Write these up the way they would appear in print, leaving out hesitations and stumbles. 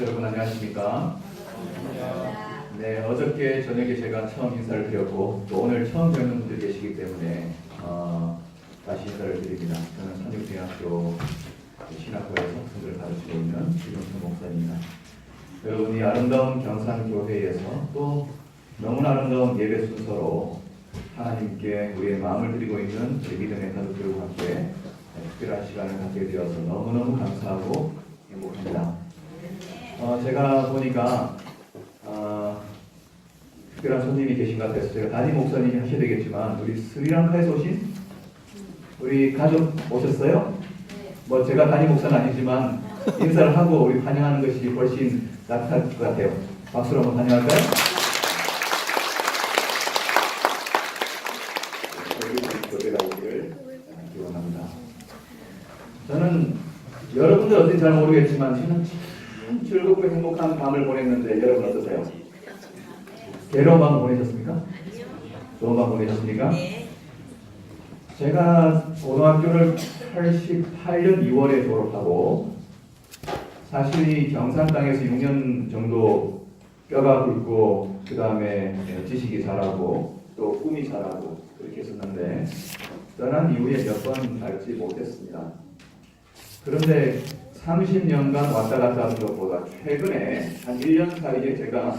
여러분 안녕하십니까? 네, 어저께 저녁에 제가 처음 인사를 드렸고 또 오늘 처음 뵙는 분들 계시기 때문에 다시 인사를 드립니다. 저는 산육대학교 신학과에서 학생들을 가르치고 있는 이종수 목사입니다. 여러분 이 아름다운 경산교회에서 또 너무나 아름다운 예배 순서로 하나님께 우리의 마음을 드리고 있는 우리 믿음의 가족들과 함께 특별한 시간을 갖게 되어서 너무너무 감사하고 행복합니다. 제가 보니까 특별한 손님이 계신 것 같아서 제가 담임 목사님이 하셔야 되겠지만 우리 스리랑카에서 오신 우리 가족 오셨어요? 뭐 제가 담임 목사는 아니지만 인사를 하고 우리 환영하는 것이 훨씬 낫할 것 같아요. 박수로 한번 환영할까요? 교회가 오기를 기원합니다. 저는 여러분들 어떤지 잘 모르겠지만 저는 참 즐겁고 행복한 밤을 보냈는데 여러분 어떠세요? 괴로운 밤 보내셨습니까? 좋은 밤 보내셨습니까? 제가 고등학교를 88년 2월에 졸업하고 사실 이 경산 땅에서 6년 정도 뼈가 굵고 그 다음에 지식이 자라고 또 꿈이 자라고 그렇게 했었는데 떠난 이후에 몇 번 밟지 못했습니다. 그런데 30년간 왔다 갔다 하는 것보다 최근에 한 1년 사이에 제가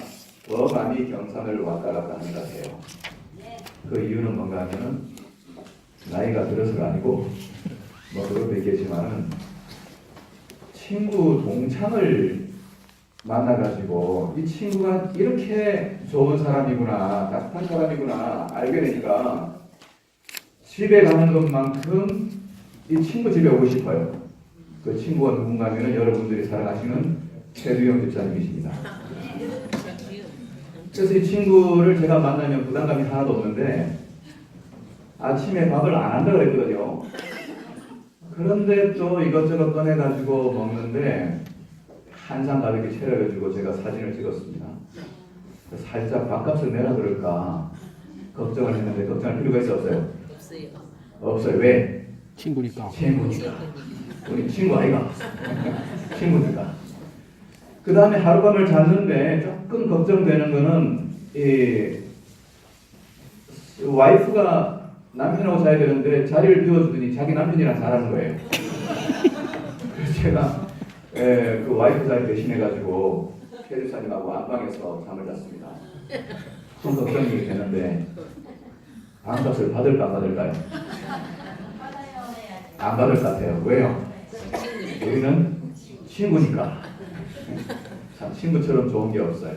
더 많이 경산을 왔다 갔다 하는 것 같아요. 그 이유는 뭔가 하면은 나이가 들어서가 아니고 뭐 그것도 있겠지만은 친구 동창을 만나가지고 이 친구가 이렇게 좋은 사람이구나 따뜻한 사람이구나 알게 되니까 집에 가는 것만큼 이 친구 집에 오고 싶어요. 그 친구가 누군가 하면 여러분들이 사랑하시는 최두영 집사님이십니다. 그래서 이 친구를 제가 만나면 부담감이 하나도 없는데 아침에 밥을 안 한다고 그랬거든요. 그런데 또 이것저것 꺼내가지고 먹는데 한상 가득히 채워가지고 제가 사진을 찍었습니다. 살짝 밥값을 내라 그럴까 걱정을 했는데 걱정할 필요가 있었어요? 없어요. 왜? 친구니까. 우리 친구 아이가? 친구니까. 그 다음에 하룻밤을 잤는데 조금 걱정되는 거는 이 와이프가 남편하고 자야 되는데 자리를 비워주더니 자기 남편이랑 자라는 거예요. 그래서 제가 그 와이프 자리 대신해가지고 최 집사님하고 안방에서 잠을 잤습니다. 좀 걱정이 되는데 방값을 받을까 안 받을까요? 안 받을 것 같아요. 왜요? 우리는 친구니까. 참 친구처럼 좋은 게 없어요.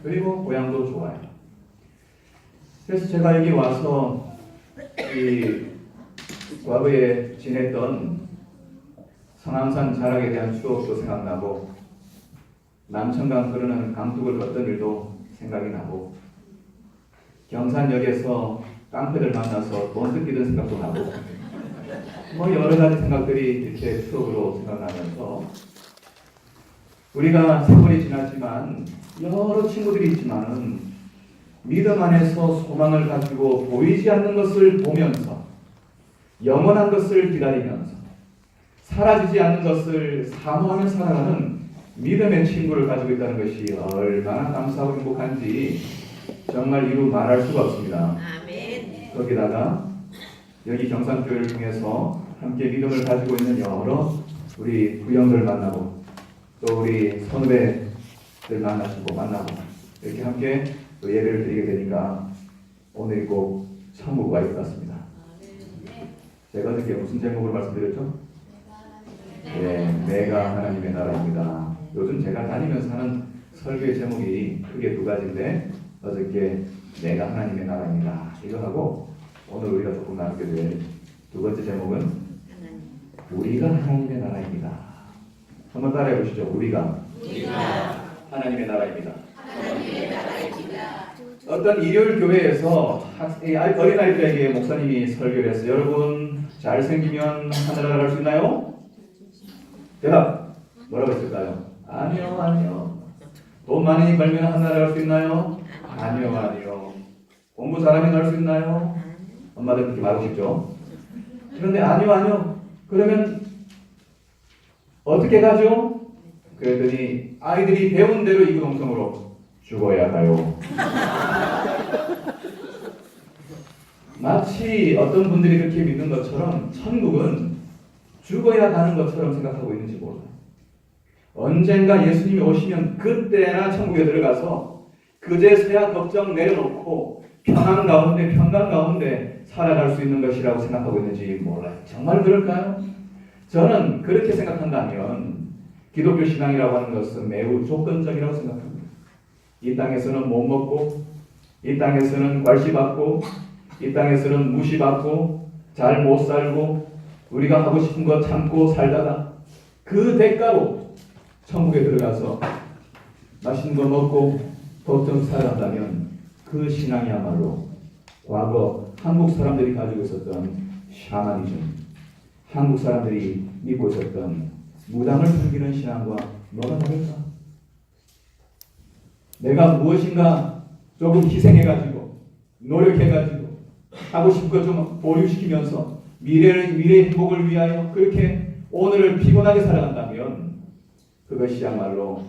그리고 고향도 좋아요. 그래서 제가 여기 와서 이 과거에 지냈던 성암산 자락에 대한 추억도 생각나고 남천강 흐르는 강둑을 걷던 일도 생각이 나고 경산역에서 깡패들 만나서 돈 뜯기던 생각도 나고 뭐 여러 가지 생각들이 이렇게 추억으로 생각나면서 우리가 세월이 지났지만 여러 친구들이 있지만은 믿음 안에서 소망을 가지고 보이지 않는 것을 보면서 영원한 것을 기다리면서 사라지지 않는 것을 사모하며 살아가는 믿음의 친구를 가지고 있다는 것이 얼마나 감사하고 행복한지 정말 이루 말할 수가 없습니다. 아멘. 거기다가 여기 경산교회를 통해서 함께 믿음을 가지고 있는 여러 우리 부형들 만나고 또 우리 선후배들 만나고 이렇게 함께 또 예배를 드리게 되니까 오늘이 꼭 천국 와 있을 것 같습니다. 제가 어저께 무슨 제목으로 말씀드렸죠? 네, 내가 하나님의 나라입니다. 요즘 제가 다니면서 하는 설교의 제목이 크게 두 가지인데 어저께 내가 하나님의 나라입니다. 이거 하고 오늘 우리가 조금 나누게 될 두 번째 제목은 우리가 하나님의 나라입니다. 한번 따라해 보시죠. 우리가 하나님의 나라입니다. 어떤 일요일 교회에서 어린아이들에게 목사님이 설교를 했어요. 여러분 잘생기면 하늘나라 갈 수 있나요? 대답 뭐라고 했을까요? 아니요. 돈 많이 벌면 하늘나라 갈 수 있나요? 아니요. 공부 잘하면 갈 수 있나요? 엄마들 그렇게 말하고 싶죠. 그런데 아니요. 그러면 어떻게 가죠? 그랬더니 아이들이 배운 대로 이구동성으로 죽어야 가요. 마치 어떤 분들이 그렇게 믿는 것처럼 천국은 죽어야 가는 것처럼 생각하고 있는지 몰라요. 언젠가 예수님이 오시면 그때나 천국에 들어가서 그제서야 걱정 내려놓고 평안 가운데 살아갈 수 있는 것이라고 생각하고 있는지 몰라요. 정말 그럴까요? 저는 그렇게 생각한다면 기독교 신앙이라고 하는 것은 매우 조건적이라고 생각합니다. 이 땅에서는 못 먹고, 이 땅에서는 괄시받고, 이 땅에서는 무시받고, 잘 못 살고, 우리가 하고 싶은 거 참고 살다가 그 대가로 천국에 들어가서 맛있는 거 먹고 걱정 살아간다면 그 신앙이야말로 과거 한국 사람들이 가지고 있었던 샤머니즘, 한국 사람들이 믿고 있었던 무당을 섬기는 신앙과 뭐가 다를까? 내가 무엇인가 조금 희생해가지고 노력해가지고 하고 싶은 것 좀 보류시키면서 미래의 행복을 위하여 그렇게 오늘을 피곤하게 살아간다면 그것이야말로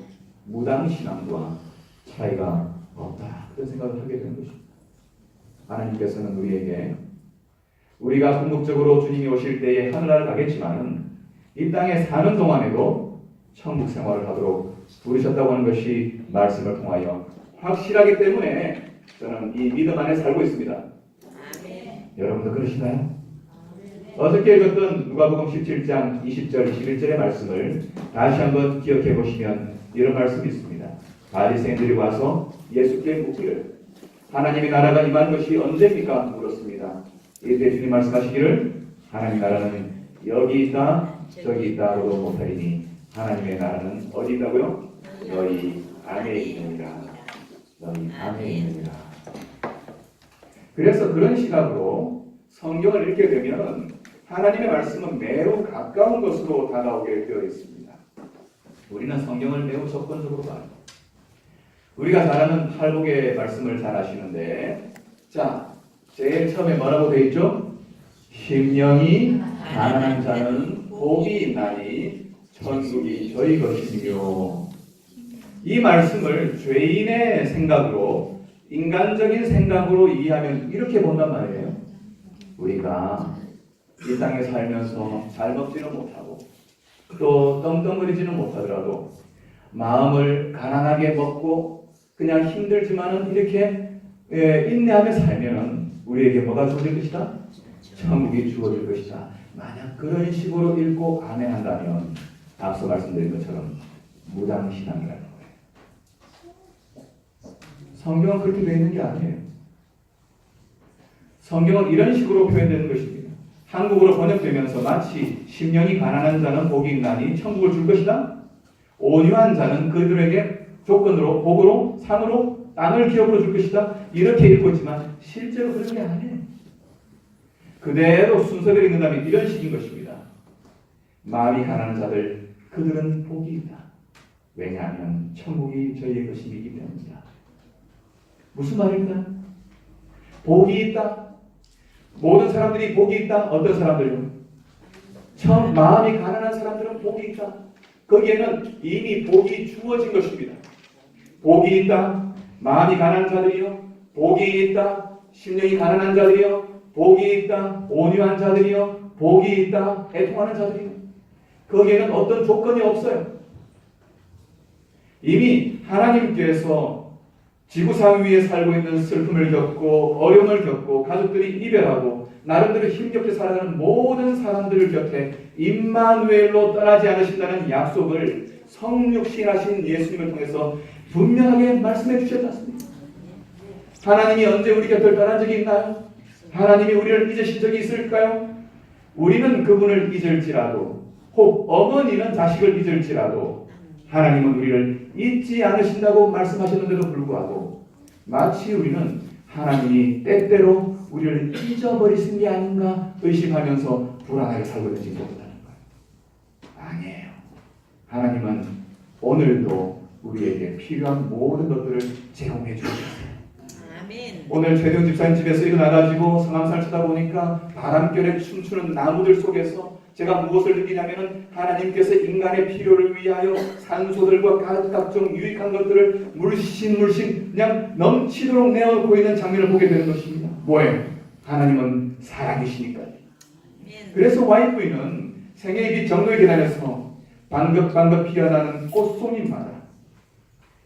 무당신앙과 차이가 없다. 그런 생각을 하게 되는 것입니다. 하나님께서는 우리에게 우리가 궁극적으로 주님이 오실 때에 하늘나라를 가겠지만 이 땅에 사는 동안에도 천국 생활을 하도록 부르셨다고 하는 것이 말씀을 통하여 확실하기 때문에 저는 이 믿음 안에 살고 있습니다. 아멘. 여러분도 그러시나요? 어저께 읽었던 누가복음 17장 20절 21절의 말씀을 다시 한번 기억해 보시면 이런 말씀이 있습니다. 바리새인들이 와서 예수께 묻기를 하나님의 나라가 임한 것이 언제입니까? 물었습니다. 이때 주님 말씀하시기를 하나님의 나라는 여기 있다 저기 있다로도 못하리니 하나님의 나라는 어디 있다고요? 너희 안에 있느니라. 너희 안에 있느니라. 그래서 그런 시각으로 성경을 읽게 되면 하나님의 말씀은 매우 가까운 것으로 다가오게 되어 있습니다. 우리는 성경을 매우 조건적으로 봐요. 우리가 잘 아는 팔복의 말씀을 잘 아시는데, 자, 제일 처음에 뭐라고 되어 있죠? 심령이 가난한 자는 복이 있나니 천국이 저희 것이며. 이 말씀을 죄인의 생각으로, 인간적인 생각으로 이해하면 이렇게 본단 말이에요. 우리가 이 땅에 살면서 잘 먹지는 못하고 또 떵떵거리지는 못하더라도 마음을 가난하게 먹고 그냥 힘들지만은 이렇게 인내하며 살면은 우리에게 뭐가 주어질 것이다? 천국이 주어질 것이다. 만약 그런 식으로 읽고 아멘한다면 앞서 말씀드린 것처럼 무당신앙이라는 거예요. 성경은 그렇게 되어 있는 게 아니에요. 성경은 이런 식으로 표현되는 것입니다. 한국어로 번역되면서 마치 심령이 가난한 자는 복이 있나니 천국을 줄 것이다. 온유한 자는 그들에게 조건으로 복으로 상으로 땅을 기업으로 줄 것이다. 이렇게 읽고 있지만 실제로 그런 게 아니에요. 그대로 순서대로 읽는다면 이런 식인 것입니다. 마음이 가난한 자들 그들은 복이 있다. 왜냐하면 천국이 저희의 것이기 때문이다. 무슨 말일까요? 복이 있다. 모든 사람들이 복이 있다. 어떤 사람들요? 마음이 가난한 사람들은 복이 있다. 거기에는 이미 복이 주어진 것입니다. 복이 있다. 마음이 가난한 자들이요. 복이 있다. 심령이 가난한 자들이요. 복이 있다. 온유한 자들이요. 복이 있다. 애통하는 자들이요. 거기에는 어떤 조건이 없어요. 이미 하나님께서 지구상 위에 살고 있는 슬픔을 겪고 어려움을 겪고 가족들이 이별하고 나름대로 힘겹게 살아가는 모든 사람들 곁에 임마누엘로 떠나지 않으신다는 약속을 성육신하신 예수님을 통해서 분명하게 말씀해 주셨지 않습니까? 하나님이 언제 우리 곁을 떠난 적이 있나요? 하나님이 우리를 잊으신 적이 있을까요? 우리는 그분을 잊을지라도 혹 어머니는 자식을 잊을지라도 하나님은 우리를 잊지 않으신다고 말씀하셨는데도 불구하고 마치 우리는 하나님이 때때로 우리를 잊어버리신 게 아닌가 의심하면서 불안하게 살고 있는지 모른다는 거예요. 아니에요. 하나님은 오늘도 우리에게 필요한 모든 것들을 제공해 주셨어요. 오늘 최대훈 집사님 집에서 일어나가지고 성암산을 쳐다보니까 바람결에 춤추는 나무들 속에서 제가 무엇을 느끼냐면은 하나님께서 인간의 필요를 위하여 산소들과 각종 유익한 것들을 물씬 그냥 넘치도록 내어놓고 있는 장면을 보게 되는 것입니다. 뭐예요? 하나님은 사랑이시니까요. 그래서 와이프는 생애의 정도의 계단에서 방긋방긋 피어나는 꽃송이마다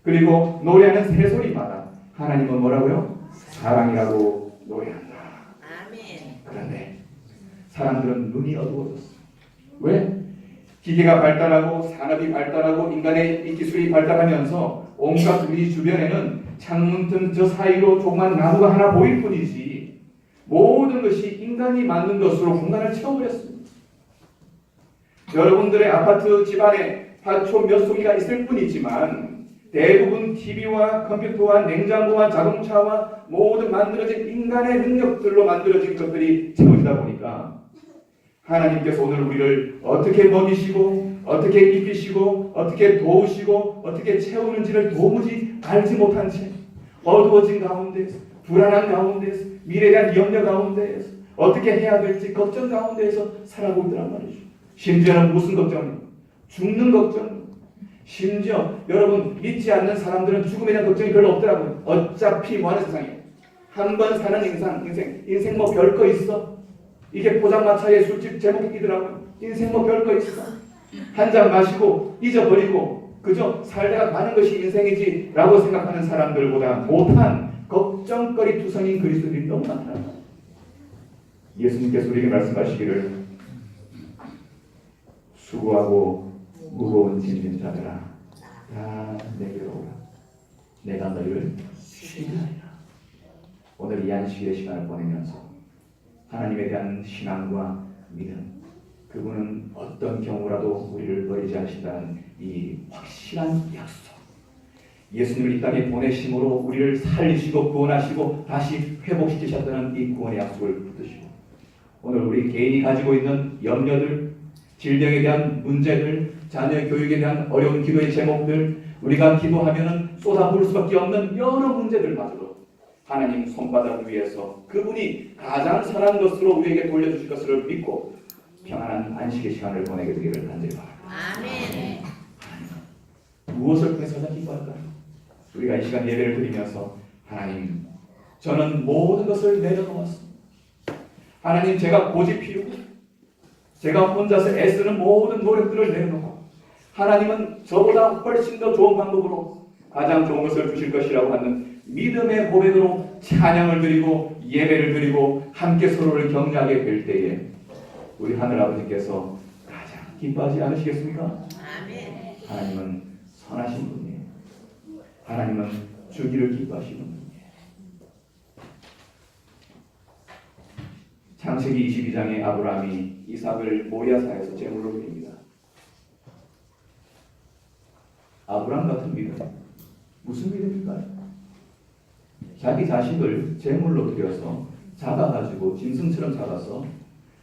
그리고 노래하는 새소리마다 하나님은 뭐라고요? 사랑이라고 노래한다. 아멘. 그런데 사람들은 눈이 어두워졌어. 왜? 기계가 발달하고 산업이 발달하고 인간의 이 기술이 발달하면서 온갖 우리 주변에는 창문 틈 저 사이로 조그만 나무가 하나 보일 뿐이지 모든 것이 인간이 만든 것으로 공간을 채워버렸습니다. 여러분들의 아파트 집안에 화초 몇 송이가 있을 뿐이지만 대부분 TV와 컴퓨터와 냉장고와 자동차와 모든 만들어진 인간의 능력들로 만들어진 것들이 채워지다 보니까 하나님께서 오늘 우리를 어떻게 먹이시고 어떻게 입히시고 어떻게 도우시고 어떻게 채우는지를 도무지 알지 못한 채 어두워진 가운데에서 불안한 가운데에서 미래에 대한 염려 가운데에서 어떻게 해야 될지 걱정 가운데에서 살아가고 있더란 말이죠. 심지어는 무슨 걱정이요? 죽는 걱정. 심지어 여러분 믿지 않는 사람들은 죽음에 대한 걱정이 별로 없더라고요. 어차피 뭐하는 세상이에요. 한 번 사는 인생 뭐 별거 있어? 이게 포장마차의 술집 제목이더라고요. 인생 뭐 별거 있어? 한 잔 마시고 잊어버리고 그저 살다가 가는 것이 인생이지 라고 생각하는 사람들보다 못한 걱정거리 투성인 그리스도인이 너무 많다는 거예요. 예수님께서 우리에게 말씀하시기를 수고하고 무거운 짐진 자들아 다 내게로 오라. 내가 너희를 쉬게 하리라. 오늘 이 안식일의 시간을 보내면서 하나님에 대한 신앙과 믿음 그분은 어떤 경우라도 우리를 버리지 않으신다는 이 확실한 약속 예수님을 이 땅에 보내심으로 우리를 살리시고 구원하시고 다시 회복시키셨다는 이 구원의 약속을 붙드시고 오늘 우리 개인이 가지고 있는 염려들 질병에 대한 문제들 자녀 교육에 대한 어려운 기도의 제목들 우리가 기도하면 쏟아부을 수밖에 없는 여러 문제들마저도 하나님 손바닥 위에서 그분이 가장 선한 것으로 우리에게 돌려주실 것을 믿고 평안한 안식의 시간을 보내게 되기를 간절히 바랍니다. 아멘. 무엇을 통해서 가장 기뻐할까요? 우리가 이 시간 예배를 드리면서 하나님 저는 모든 것을 내려놓았습니다. 하나님 제가 고집 피우고 제가 혼자서 애쓰는 모든 노력들을 내려놓고 하나님은 저보다 훨씬 더 좋은 방법으로 가장 좋은 것을 주실 것이라고 하는 믿음의 고백으로 찬양을 드리고 예배를 드리고 함께 서로를 격려하게 될 때에 우리 하늘아버지께서 가장 기뻐하지 않으시겠습니까? 아멘. 하나님은 선하신 분이에요. 하나님은 주기를 기뻐하시는 분이에요. 창세기 22장에 아브라함이 이삭을 모리아산에서 제물로 드립니다. 아브라함 같은 믿음 무슨 믿음일까요? 자기 자식을 제물로 드려서 잡아가지고 짐승처럼 잡아서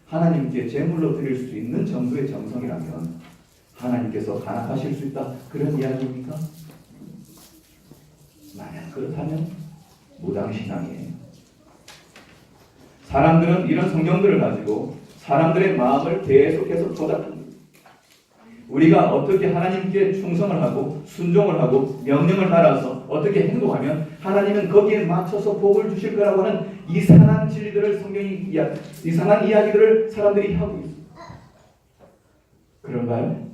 하나님께 제물로 드릴 수 있는 정도의 정성이라면 하나님께서 간악하실 수 있다 그런 이야기입니까? 만약 그렇다면 무당신앙이에요. 사람들은 이런 성경들을 가지고 사람들의 마음을 계속해서 조작합니다. 우리가 어떻게 하나님께 충성을 하고 순종을 하고 명령을 따라서 어떻게 행동하면 하나님은 거기에 맞춰서 복을 주실 거라고 하는 이상한 진리들을 성경이 이상한 이야기들을 사람들이 하고 있습니다. 그런가요?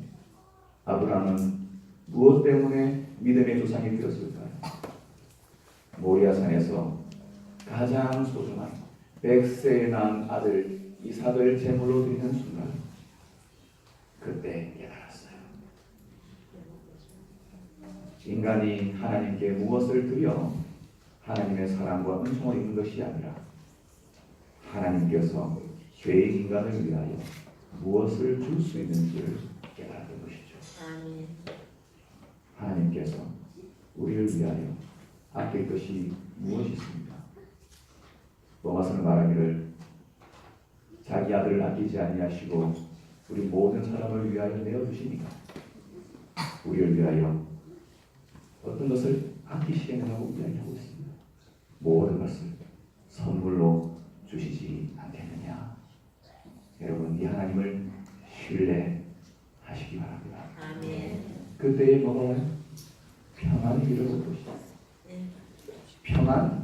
아브라함은 무엇 때문에 믿음의 조상이 되었을까요? 모리아산에서 가장 소중한 100세에 낳은 아들 이삭을 제물로 드리는 순간 그때 깨달았어요. 인간이 하나님께 무엇을 드려 하나님의 사랑과 은총을 입는 것이 아니라 하나님께서 죄인 인간을 위하여 무엇을 줄 수 있는지를 깨달았던 것이죠. 아멘. 하나님께서 우리를 위하여 아낄 것이 무엇이 있습니까? 로마서는 말하기를 자기 아들을 아끼지 아니하시고 우리 모든 사람을 위하여 내어주시니까 우리를 위하여 어떤 것을 아끼시겠느냐고 이야기하고 있습니다. 모든 것을 선물로 주시지 않겠느냐. 여러분 이 하나님을 신뢰하시기 바랍니다. 아멘. 그때에 뭐가 와요? 평안이 이르러 올 것이다. 평안.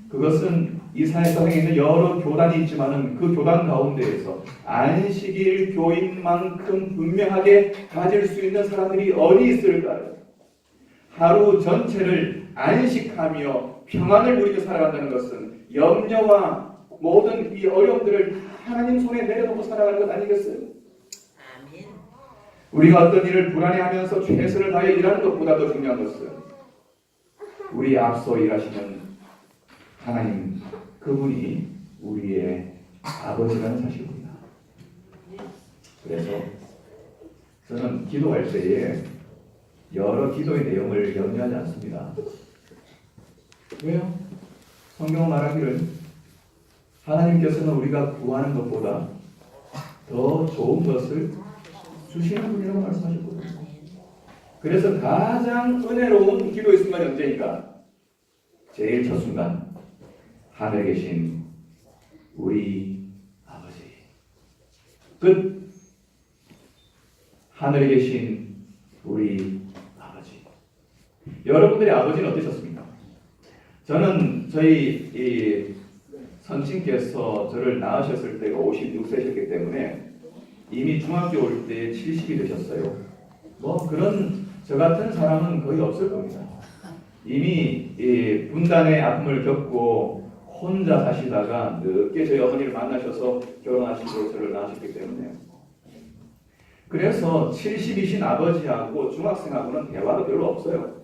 그것은 이 사회성에 있는 여러 교단이 있지만은 그 교단 가운데에서 안식일 교인만큼 분명하게 가질 수 있는 사람들이 어디 있을까요? 하루 전체를 안식하며 평안을 누리며 살아간다는 것은 염려와 모든 이 어려움들을 하나님 손에 내려놓고 살아가는 것 아니겠어요? 아멘. 우리가 어떤 일을 불안해하면서 최선을 다해 일하는 것보다 더 중요한 것은 우리 앞서 일하시는 하나님, 그분이 우리의 아버지라는 사실입니다. 그래서 저는 기도할 때에 여러 기도의 내용을 염려하지 않습니다. 왜요? 성경은 말하기를 하나님께서는 우리가 구하는 것보다 더 좋은 것을 주시는 분이라고 말씀하셨거든요. 그래서 가장 은혜로운 기도의 순간이 언제인가? 제일 첫 순간, 하늘에 계신 우리 아버지. 끝. 하늘에 계신 우리 아버지. 여러분들의 아버지는 어떠셨습니까? 저는 저희 이 선친께서 저를 낳으셨을 때가 56세셨기 때문에 이미 중학교 올 때 70이 되셨어요. 뭐 그런 저 같은 사람은 거의 없을 겁니다. 이미 이 분단의 아픔을 겪고 혼자 사시다가 늦게 저희 어머니를 만나셔서 결혼하시고 저를 낳으셨기 때문에 그래서 70이신 아버지하고 중학생하고는 대화가 별로 없어요.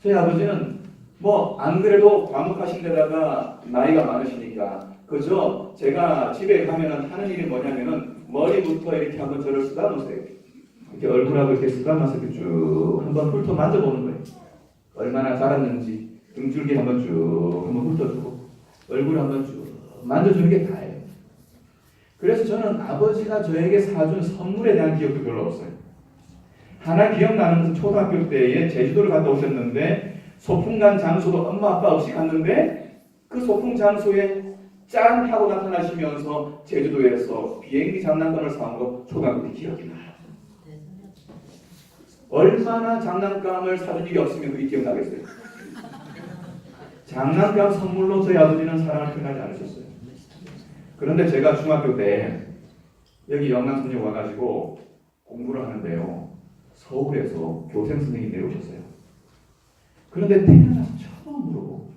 저희 아버지는 뭐 안 그래도 과묵하신 데다가 나이가 많으시니까 그저 제가 집에 가면은 하는 일이 뭐냐면은 머리부터 이렇게 한번 저를 쓰다놓으세요. 이렇게 얼굴하고 이렇게 쓰다놔서 이렇게 쭉 한번 훑어 만져보는 거예요. 얼마나 자랐는지 등줄기 한번 쭉 한번 훑어주고 얼굴 한번 쭉 만져주는 게 다예요. 그래서 저는 아버지가 저에게 사준 선물에 대한 기억도 별로 없어요. 하나 기억나는 것은 초등학교 때에 제주도를 갔다 오셨는데 소풍 간 장소도 엄마 아빠 없이 갔는데 그 소풍 장소에 짠 하고 나타나시면서 제주도에서 비행기 장난감을 사온 거 초등학교 때 기억이 나요. 얼마나 장난감을 사준 일이 없으면 그게 기억나겠어요. 장난감 선물로 저희 아버지는 사랑을 표현하지 않으셨어요. 그런데 제가 중학교 때 여기 영남선역 와가지고 공부를 하는데요. 서울에서 교생 선생님이 내려오셨어요. 그런데 태어나서 처음으로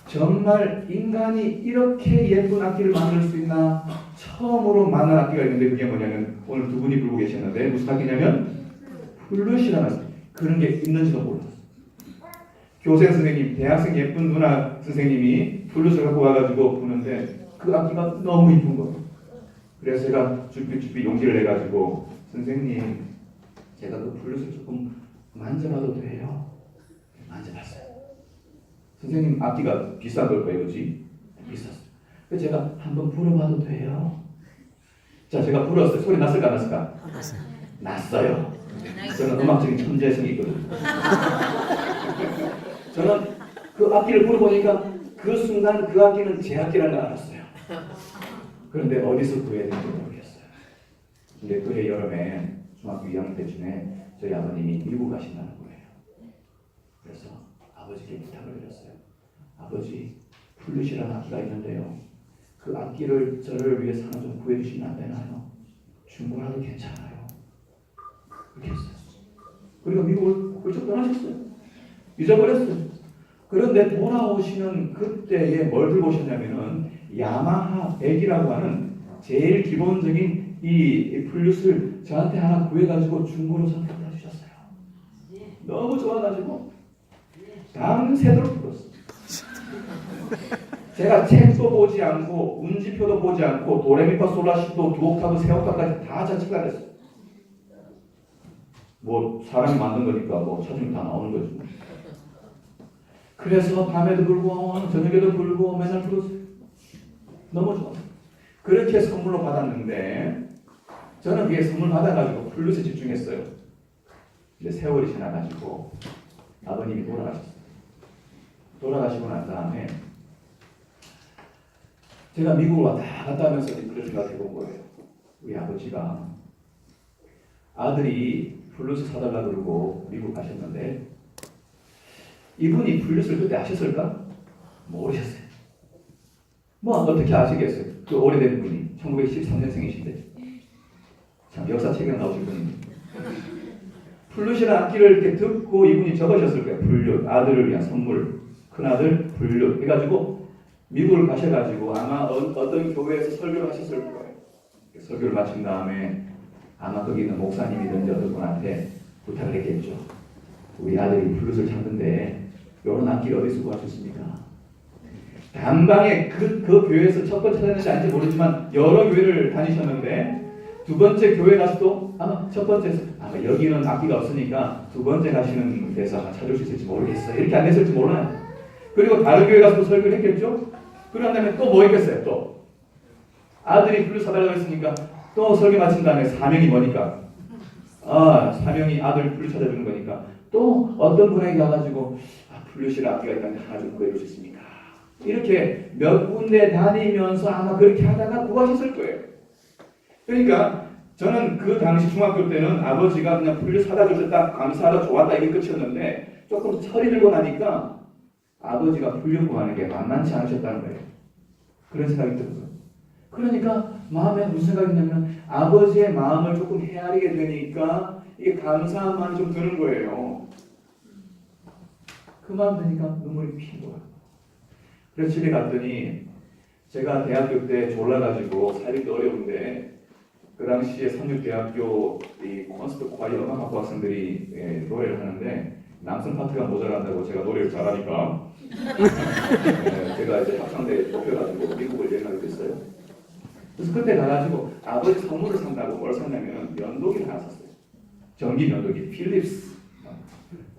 정말 인간이 이렇게 예쁜 악기를 만들 수 있나 처음으로 만난 악기가 있는데 그게 뭐냐면 오늘 두 분이 부르고 계셨는데 무슨 악기냐면 플룻이라는 악기. 그런 게 있는지도 몰랐어요. 교생 선생님, 대학생 예쁜 누나 선생님이 플룻을 갖고 와가지고 부는데 그 악기가 너무 이쁜 거예요. 그래서 제가 쭈삣쭈삣 용기를 내가지고 선생님 제가 그 플룻을 조금 만져봐도 돼요? 만져봤어요. 선생님 악기가 비싼 걸 거예요, 그렇지? 비쌌어요. 그래서 제가 한번 불어봐도 돼요? 자, 제가 불었어요. 소리 났을까 안 났을까? 났어요. 저는 음악적인 천재성이 있거든요. 저는 그 악기를 불어보니까 그 순간 그 악기는 제 악기라는 걸 알았어요. 그런데 어디서 구해야 되는지 모르겠어요. 근데 그해 여름에 중학교 2학년 때쯤에 저희 아버님이 미국 가신다는 거예요. 그래서 아버지께 부탁을 드렸어요. 아버지, 플룻이라는 악기가 있는데요. 그 악기를 저를 위해서 하나 좀 구해주시면 안 되나요? 충분하게 괜찮아요. 그렇게 했어요. 그리고 미국을 훌쩍 떠나셨어요. 잊어버렸어요. 그런데 돌아오시는 그때에 뭘 들고 오셨냐면은 야마하 100이라고 하는 제일 기본적인 이 플룻을 저한테 하나 구해가지고 중고로 선택해 주셨어요. 너무 좋아가지고 밤새도록 불었어요. 제가 책도 보지 않고 운지표도 보지 않고 도레미파솔라시도 두 옥타브 세 옥타브까지 다 자취가 됐어요. 뭐 사람이 만든 거니까 뭐 찾으면 다 나오는 거죠. 그래서 밤에도 불고 저녁에도 불고 맨날 불었어요. 너무 좋았어요. 그렇게 선물로 받았는데 저는 그게 선물 받아가지고 플룻에 집중했어요. 근데 세월이 지나가지고 아버님이 돌아가셨어요. 돌아가시고 난 다음에 제가 미국을 왔다 갔다 하면서 그런 생각을 해본 거예요. 우리 아버지가 아들이 플룻을 사달라 그러고 미국 가셨는데 이분이 플룻을 그때 아셨을까? 모르셨어요. 뭐 어떻게 아시겠어요? 그 오래된 분이 1913년생이신데 참 역사책에 나오실 분입니다. 플룻이라는 악기를 이렇게 듣고 이분이 적으셨을 거예요. 플룻, 아들을 위한 선물, 큰아들 플룻 해가지고 미국을 가셔가지고 아마 어떤 교회에서 설교를 하셨을 거예요. 설교를 마친 다음에 아마 거기 있는 목사님이든지 어떤 분한테 부탁을 했겠죠. 우리 아들이 플룻을 찾는데 이런 악기를 어디서 구하셨습니까? 단방에 그 교회에서 첫 번째 찾았는지 아닌지 모르지만 여러 교회를 다니셨는데 두 번째 교회 가서도 아마 첫 번째에서 아마 여기는 악기가 없으니까 두 번째 가시는 데서 아마 찾을 수 있을지 모르겠어요. 이렇게 안 됐을지 몰라요. 그리고 다른 교회 가서도 설교를 했겠죠. 그런 다음에 또 뭐 했겠어요? 또 아들이 플룻 사달라고 했으니까 또 설교 마친 다음에 사명이 뭐니까 사명이 아들 플룻 찾아주는 거니까 또 어떤 분에게 가가지고 플룻이라 악기가 있다는데 하나 좀 구해줄 수 있습니까? 이렇게 몇 군데 다니면서 아마 그렇게 하다가 구하셨을 거예요. 그러니까 저는 그 당시 중학교 때는 아버지가 그냥 플룻 사다 주셨다 감사하다 좋았다 이게 끝이었는데 조금 철이 들고 나니까 아버지가 플룻 구하는 게 만만치 않으셨다는 거예요. 그런 생각이 들어요. 그러니까 마음에 무슨 생각이 있냐면 아버지의 마음을 조금 헤아리게 되니까 이게 감사한 마음이 좀 드는 거예요. 그 마음 드니까 눈물이 핀 거예요. 그래서 집에 갔더니 제가 대학교 때 졸라가지고 살기도 어려운데 그 당시에 삼육대학교 이 콘서트 과외 음악학부 학생들이 노래를 하는데 남성 파트가 모자란다고 제가 노래를 잘하니까 제가 이제 합창대에 뽑혀가지고 미국을 여행하게 됐어요. 그래서 그때 가가지고 아버지 선물을 산다고 뭘 샀냐면 면도기를 하나 샀어요. 전기 면도기, 필립스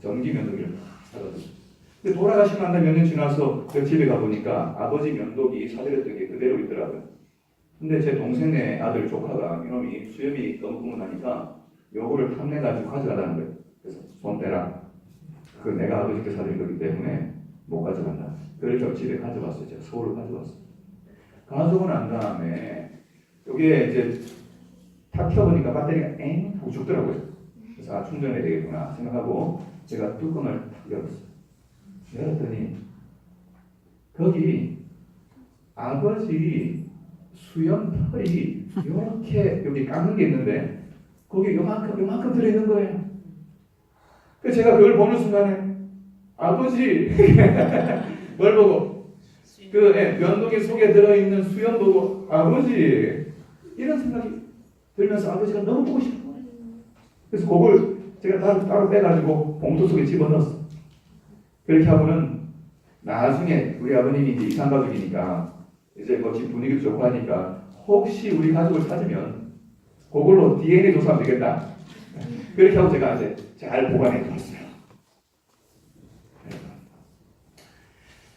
전기 면도기를 사가지고. 근데 돌아가시고 난 다음에 몇 년 지나서 그 집에 가보니까 아버지 면도기 사드렸던 게 그대로 있더라고요. 근데 제 동생네 아들 조카가 이놈이 수염이 너무 나니까 요거를 탐내가지고 가져가라는 거예요. 그래서 손 떼라. 그 내가 아버지께 사드린 거기 때문에 못 가져간다. 그래서 집에 가져왔어요. 제가 서울을 가져왔어요. 가져오고 난 다음에 여기에 이제 탁 켜보니까 배터리가 엥 하고 죽더라고요. 그래서 충전해야 되겠구나 생각하고 제가 뚜껑을 탁 열었어요. 열었더니 거기 아버지 수염 털이 이렇게 여기 감는 게 있는데 거기 요만큼 들어있는 거예요. 그래서 제가 그걸 보는 순간에 아버지 뭘 보고 그 면도기 속에 들어있는 수염 보고 아버지 이런 생각이 들면서 아버지가 너무 보고 싶은 거예요. 그래서 그걸 제가 따로 빼가지고 봉투 속에 집어넣었어요. 그렇게 하고는 나중에 우리 아버님이 이제 이산가족이니까 이제 뭐 집 분위기도 좋고 하니까 혹시 우리 가족을 찾으면 그걸로 DNA 조사하면 되겠다. 그렇게 하고 제가 이제 잘 보관해 뒀어요.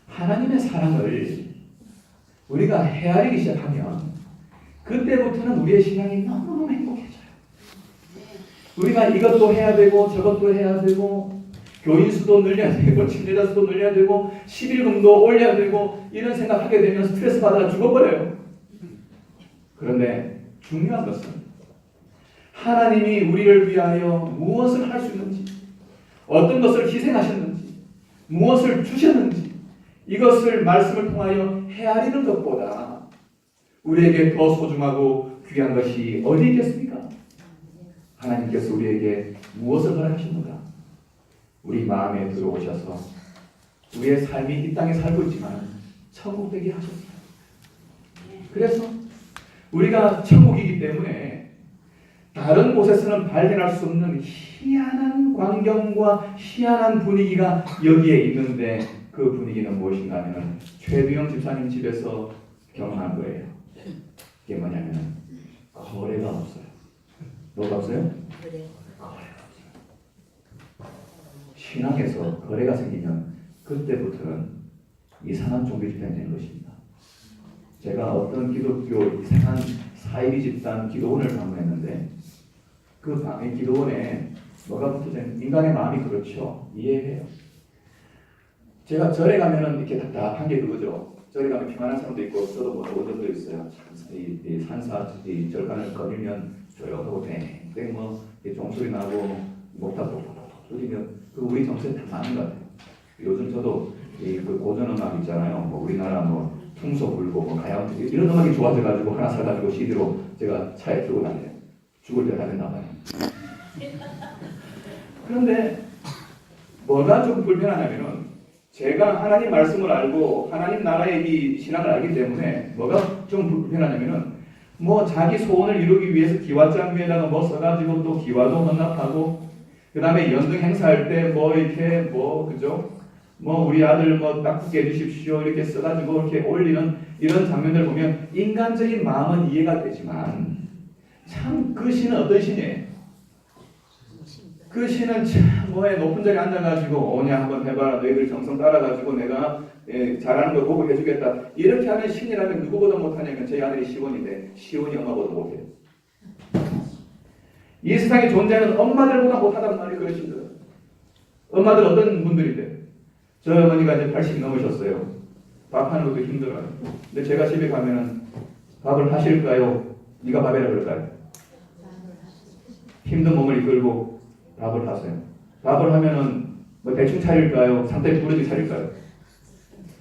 하나님의 사랑을 우리가 헤아리기 시작하면 그때부터는 우리의 신앙이 너무너무 행복해져요. 우리가 이것도 해야 되고 저것도 해야 되고 교인 수도 늘려야 되고 침례자 수도 늘려야 되고 11금도 올려야 되고 이런 생각하게 되면 스트레스 받아가 죽어버려요. 그런데 중요한 것은 하나님이 우리를 위하여 무엇을 할 수 있는지 어떤 것을 희생하셨는지 무엇을 주셨는지 이것을 말씀을 통하여 헤아리는 것보다 우리에게 더 소중하고 귀한 것이 어디 있겠습니까? 하나님께서 우리에게 무엇을 허락하셨는가? 우리 마음에 들어오셔서 우리의 삶이 이 땅에 살고 있지만 천국 되게 하셨어요. 그래서 우리가 천국이기 때문에 다른 곳에서는 발견할 수 없는 희한한 광경과 희한한 분위기가 여기에 있는데 그 분위기는 무엇인가 하면 최두영 집사님 집에서 경험한 거예요. 그게 뭐냐면 거래가 없어요. 뭐가 없어요? 그래. 거래가 없어요. 신앙에서 거래가 생기면 그때부터는 이상한 종교 집단이 되는 것입니다. 제가 어떤 기독교 이상한 사이비 집단 기도원을 방문했는데 그 방에 기도원에 뭐가 붙어져 있는 인간의 마음이 그렇죠. 이해해요. 제가 절에 가면은 이렇게 답답한 게 그거죠. 저리 가면 평안한 사람도 있고 저도 뭐 원정도 있어요. 참, 이 산사 이 절간을 거리면 조용하고 땡땡 뭐 종소리 나고 목탑 톡톡톡 뚫리면 그 우리 정서에 다 맞는 것 같아요. 요즘 저도 그 고전 음악 있잖아요. 뭐 우리나라 뭐 퉁소 불고 뭐 가요 이런 음악이 좋아져가지고 하나 사가지고 CD로 제가 차에 들고 다녀요. 죽을 때 하면 나가요. 그런데 뭐가 좀 불편하냐면은 제가 하나님 말씀을 알고 하나님 나라의 이 신앙을 알기 때문에 뭐가 좀 불편하냐면은 뭐 자기 소원을 이루기 위해서 기와장 위에다가 뭐 써가지고 또 기와도 헌납하고 그 다음에 연등 행사할 때 뭐 이렇게 뭐 그죠? 뭐 우리 아들 뭐 딱붙게 해주십시오 이렇게 써가지고 이렇게 올리는 이런 장면들 보면 인간적인 마음은 이해가 되지만 참 그 신은 어떤 신이에요? 그 신은 참 뭐에 높은 자리에 앉아가지고 오냐 한번 해봐라 너희들 정성 따라가지고 내가 잘하는 거 보고 해주겠다 이렇게 하는 신이라면 누구보다 못하냐면 저희 아들이 시온인데 시온이 엄마보다 못해요. 이 세상에 존재하는 엄마들보다 못하단 말이에요. 그런 신들은. 엄마들 어떤 분들인데 저 어머니가 이제 80이 넘으셨어요. 밥하는 것도 힘들어요. 근데 제가 집에 가면은 밥을 하실까요? 네가 밥해라 그럴까요? 힘든 몸을 이끌고 밥을 하세요. 밥을 하면은 뭐 대충 차릴까요? 상당히 부르게 차릴까요?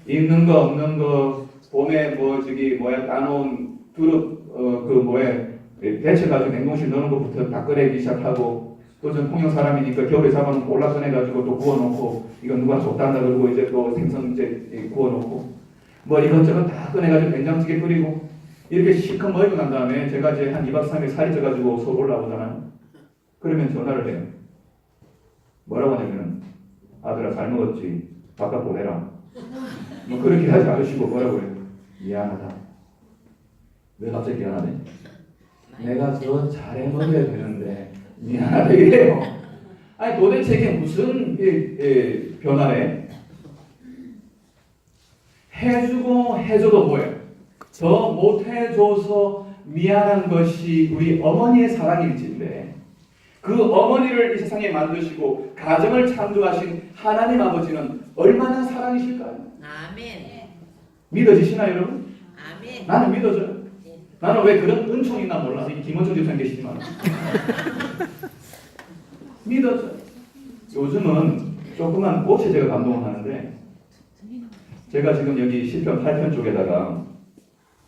있는 거 없는 거 봄에 뭐 저기 뭐야 따놓은 두릅 그 뭐에 데쳐가지고 냉동실 넣는 것부터 다 꺼내기 시작하고 또 전 통영 사람이니까 겨울에 잡아놓고 올라 꺼내가지고 또 구워놓고 이거 누가 줬단다 그러고 이제 또 생선 이제 구워놓고 뭐 이것저것 다 꺼내가지고 된장찌개 끓이고 이렇게 실컷 먹이고 난 다음에 제가 이제 한 2박 3일 살이 쪄가지고 서울 올라오잖아요. 그러면 전화를 해요. 뭐라고 하냐면 아들아 잘 먹었지 바깥 보내라. 뭐 그렇게 하지 않으시고 뭐라고 해요? 미안하다. 왜 갑자기 미안하네? 내가 저 잘해 먹어야 되는데 미안하다 이래요. 아니 도대체 이게 무슨 변화래? 해주고 해줘도 뭐예요? 더 못해줘서 미안한 것이 우리 어머니의 사랑일진데 그 어머니를 이 세상에 만드시고 가정을 창조하신 하나님 아버지는 얼마나 사랑이실까요? 아멘. 믿어지시나요 여러분? 아멘. 나는 믿어져요. 나는 왜 그런 은총이 있나 몰라서 이 김원중 집사님 계시지만 믿어져요. 요즘은 조그만 꽃에 제가 감동을 하는데 제가 지금 여기 시편 8편 쪽에다가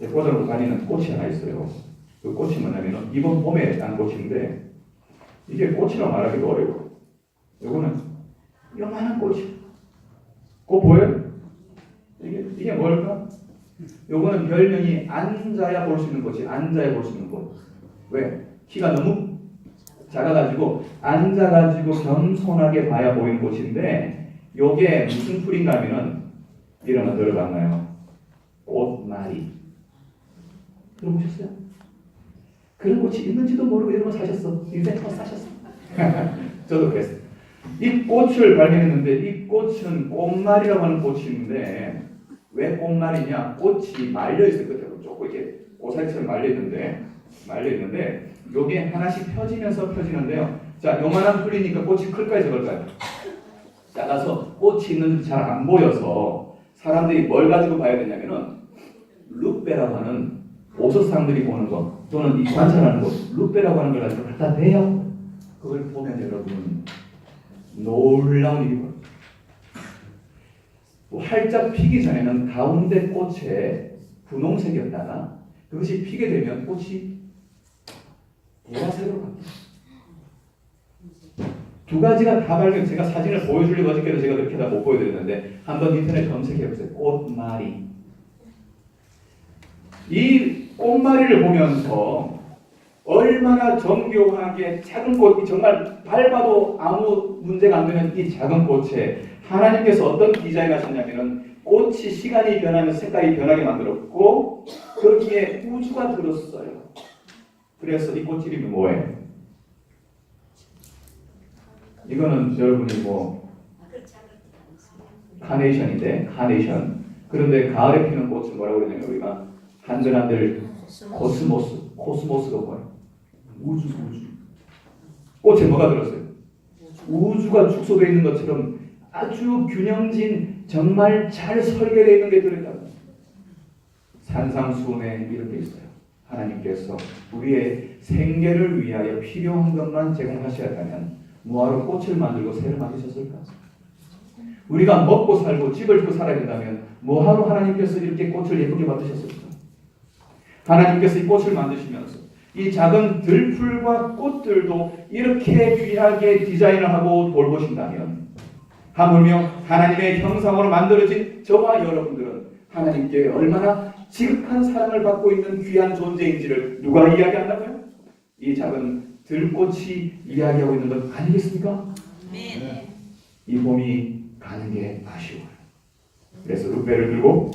꽂아놓고 다니는 꽃이 하나 있어요. 그 꽃이 뭐냐면 이번 봄에 난 꽃인데 이게 꽃이라고 말하기도 어려워. 요거는 요만한 꽃이. 그거 보여요? 이게 뭘까? 요거는 별명이 앉아야 볼 수 있는 꽃이 앉아야 볼 수 있는 꽃. 왜? 키가 너무 작아가지고 앉아가지고 겸손하게 봐야 보이는 꽃인데 요게 무슨 풀인가 하면은 이런 거 들어봤나요? 꽃말이. 들어보셨어요? 그런 꽃이 있는지도 모르고 이런 거 사셨어. 인생 거 사셨어. 저도 그랬어요. 이 꽃을 발견했는데 이 꽃은 꽃말이라고 하는 꽃이 있는데 왜 꽃말이냐? 꽃이 말려있어요. 끝으로 조금 이렇게 고사리처럼 말려있는데 요게 하나씩 펴지면서 펴지는데요. 자, 요만한 풀이니까 꽃이 클까요? 적을까요? 작아서 꽃이 있는지 잘 안 보여서 사람들이 뭘 가지고 봐야 되냐면은 룻배라고 하는 보석 사람들이 보는 거 또는 이 관찰하는 거 룻배라고 하는 걸 가지고 갖다 대요. 그걸 보면 여러분 놀라운 일이 벌어져요. 활짝 피기 전에는 가운데 꽃에 분홍색이었다가 그것이 피게 되면 꽃이 보라색으로 바뀌어요. 두 가지가 다 발견. 제가 사진을 보여주려고 어저께도 제가 그렇게 다 못 보여드렸는데 한번 인터넷 검색해보세요. 꽃말이. 이 꽃말이를 보면서 얼마나 정교하게 작은 꽃이 정말 밟아도 아무 문제가 안 되는 이 작은 꽃에 하나님께서 어떤 디자인을 하셨냐면은 꽃이 시간이 변하면서 색깔이 변하게 만들었고 거기에 우주가 들었어요. 그래서 이 꽃 이름이 뭐예요? 이거는 여러분이 뭐 카네이션인데 카네이션. 그런데 가을에 피는 꽃을 뭐라고 그러냐면 우리가 한들한들 코스모스가 뭐예요? 우주. 꽃에 뭐가 들었어요? 우주가 축소되어 있는 것처럼 아주 균형진 정말 잘 설계되어 있는 게 들어있다. 산상수훈에 이렇게 있어요. 하나님께서 우리의 생계를 위하여 필요한 것만 제공하셔야하면 뭐하러 꽃을 만들고 새를 만드셨을까? 우리가 먹고 살고 집을 짓고 살아야 된다면 뭐하러 하나님께서 이렇게 꽃을 예쁘게 만드셨을까? 하나님께서 이 꽃을 만드시면서 이 작은 들풀과 꽃들도 이렇게 귀하게 디자인을 하고 돌보신다면 하물며 하나님의 형상으로 만들어진 저와 여러분들은 하나님께 얼마나 지극한 사랑을 받고 있는 귀한 존재인지를 누가 이야기한다고요? 이 작은 들꽃이 이야기하고 있는 것 아니겠습니까? 아멘. 이 봄이 가는 게 아쉬워요. 그래서 룻배를 들고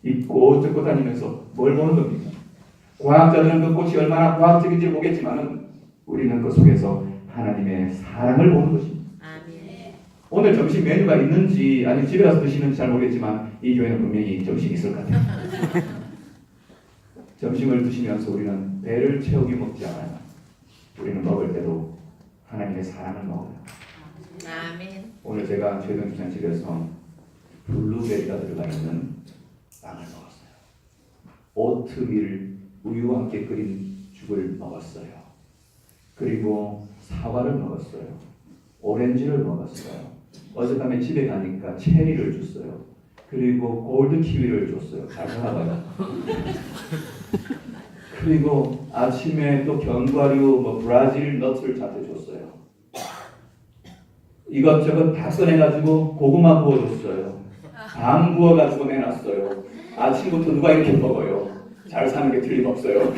이 꽃 쫓고 다니면서 뭘 보는 겁니까? 과학자들은 그 꽃이 얼마나 과학적인지 보겠지만 우리는 그 속에서 하나님의 사랑을 보는 것입니다. 아멘. 오늘 점심 메뉴가 있는지 아니면 집에 가서 드시는지 잘 모르겠지만 이 교회는 분명히 점심이 있을 것 같아요. 점심을 드시면서 우리는 배를 채우게 먹지 않아요. 우리는 먹을 때도 하나님의 사랑을 먹어요. 아멘. 오늘 제가 최근 주찬 집에서 블루베리가 들어가 있는 빵을 먹었어요. 오트밀 우유와 함께 끓인 죽을 먹었어요. 그리고 사과를 먹었어요. 오렌지를 먹었어요. 어젯밤에 집에 가니까 체리를 줬어요. 그리고 골드 키위를 줬어요. 잘 살아봐요. 그리고 아침에 또 견과류, 브라질 넛을 자주 줬어요. 이것저것 다 꺼내가지고 고구마 구워줬어요. 밤 구워가지고 내놨어요. 아침부터 누가 이렇게 먹어요? 잘 사는 게 틀림없어요.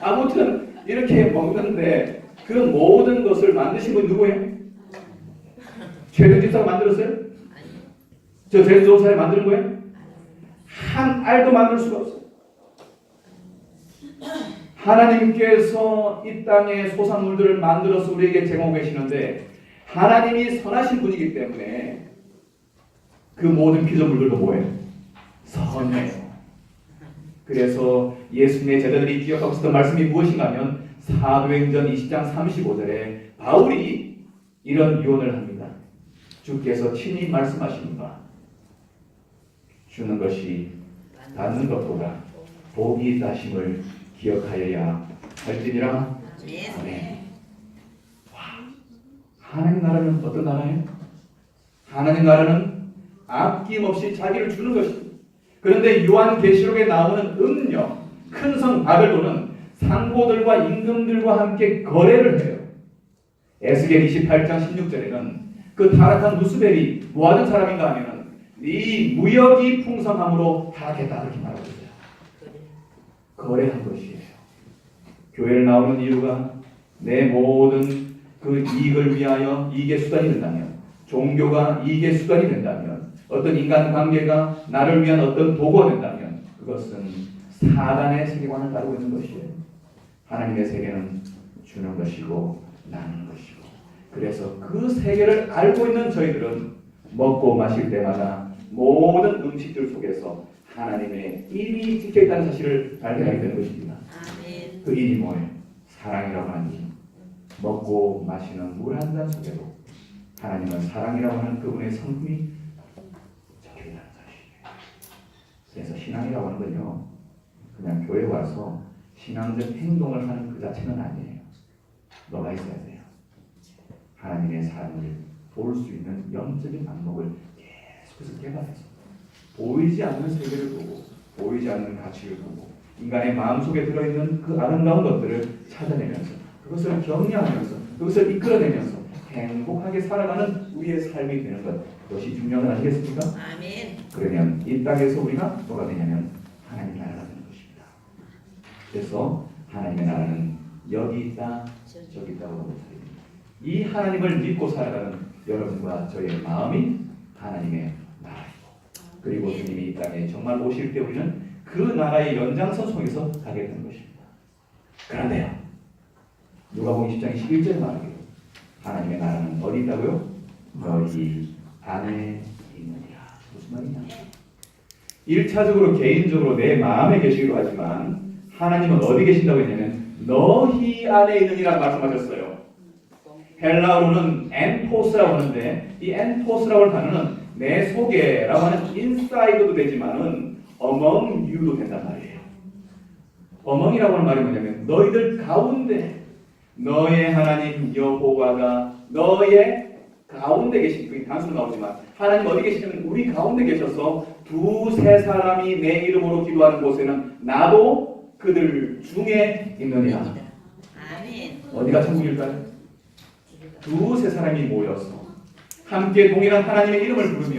아무튼 이렇게 먹는데 그 모든 것을 만드신 분 누구예요? 최근 집사가 만들었어요? 저 제일 좋은 사람이 만드는 거예요? 한 알도 만들 수가 없어요. 하나님께서 이 땅의 소산물들을 만들어서 우리에게 제공하고 계시는데 하나님이 선하신 분이기 때문에 그 모든 피조물들도 뭐예요? 선해요. 그래서 예수님의 제자들이 기억하고 있었던 말씀이 무엇인가 하면 사도행전 20장 35절에 바울이 이런 유언을 합니다. 주께서 친히 말씀하시니까 주는 것이 받는 것보다 복이 있다심을 기억하여야 할지니라. 아멘. 하나님 나라는 어떤 나라예요? 하나님 나라는 아낌없이 자기를 주는 것입니다. 그런데 요한계시록에 나오는 음녀, 큰 성 바벨론은 상고들과 임금들과 함께 거래를 해요. 에스겔 28장 16절에는 그 타락한 루스벨이 뭐 하는 사람인가 하면은 이 무역이 풍성함으로 타락했다 그렇게 말하고 있어요. 거래한 것이에요. 교회를 나오는 이유가 내 모든 그 이익을 위하여 이익의 수단이 된다면, 종교가 이익의 수단이 된다면, 어떤 인간관계가 나를 위한 어떤 도구가 된다면 그것은 사단의 세계관을 따르고 있는 것이에요. 하나님의 세계는 주는 것이고 나누는 것이고, 그래서 그 세계를 알고 있는 저희들은 먹고 마실 때마다 모든 음식들 속에서 하나님의 일이 찍혀있다는 사실을 발견하게 되는 것입니다. 아멘. 그 일이 뭐예요? 사랑이라고 하는 일. 먹고 마시는 물 한 잔 속에도 하나님은 사랑이라고 하는 그분의 성품이 적혀있다는 사실이에요. 그래서 신앙이라고 하는 건요, 그냥 교회 와서 신앙적 행동을 하는 그 자체는 아니에요. 너가 있어야 돼요. 하나님의 사랑을 볼 수 있는 영적인 안목을 계속해서 개발해서 보이지 않는 세계를 보고 보이지 않는 가치를 보고 인간의 마음속에 들어있는 그 아름다운 것들을 찾아내면서 그것을 격려하면서 그것을 이끌어내면서 행복하게 살아가는 우리의 삶이 되는 것, 그것이 중요한 것 아니겠습니까? 아멘. 그러면 이 땅에서 우리가 뭐가 되냐면 하나님의 나라가 되는 것입니다. 그래서 하나님의 나라는 여기 있다 저기 있다고 못합니다. 이 하나님을 믿고 살아가는 여러분과 저의 마음이 하나님의 나라이고, 그리고 주님이 이 땅에 정말 오실 때 우리는 그 나라의 연장선 속에서 가게 되는 것입니다. 그런데요, 누가복음 10장 11절에 말하기로 하나님의 나라는 어디 있다고요? 너희 안에 있느니라. 무슨 말이냐? 1차적으로 개인적으로 내 마음에 계시기로 하지만 하나님은 어디 계신다고 했냐면 너희 안에 있느니라 말씀하셨어요. 헬라어로는 엔토스라고 하는데 이 엔토스라고 하는 단어는 내 속에라고 하는 인사이드도 되지만은 among you도 된단 말이에요. among이라고 하는 말이 뭐냐면 너희들 가운데 너의 하나님 여호와가 너의 가운데 계신, 그게 단순 나오지만 하나님 어디 계시냐면 우리 가운데 계셔서 두세 사람이 내 이름으로 기도하는 곳에는 나도 그들 중에 있느니라. 아멘. 어디가 천국일까요? 두세 사람이 모여서 함께 동일한 하나님의 이름을 부르며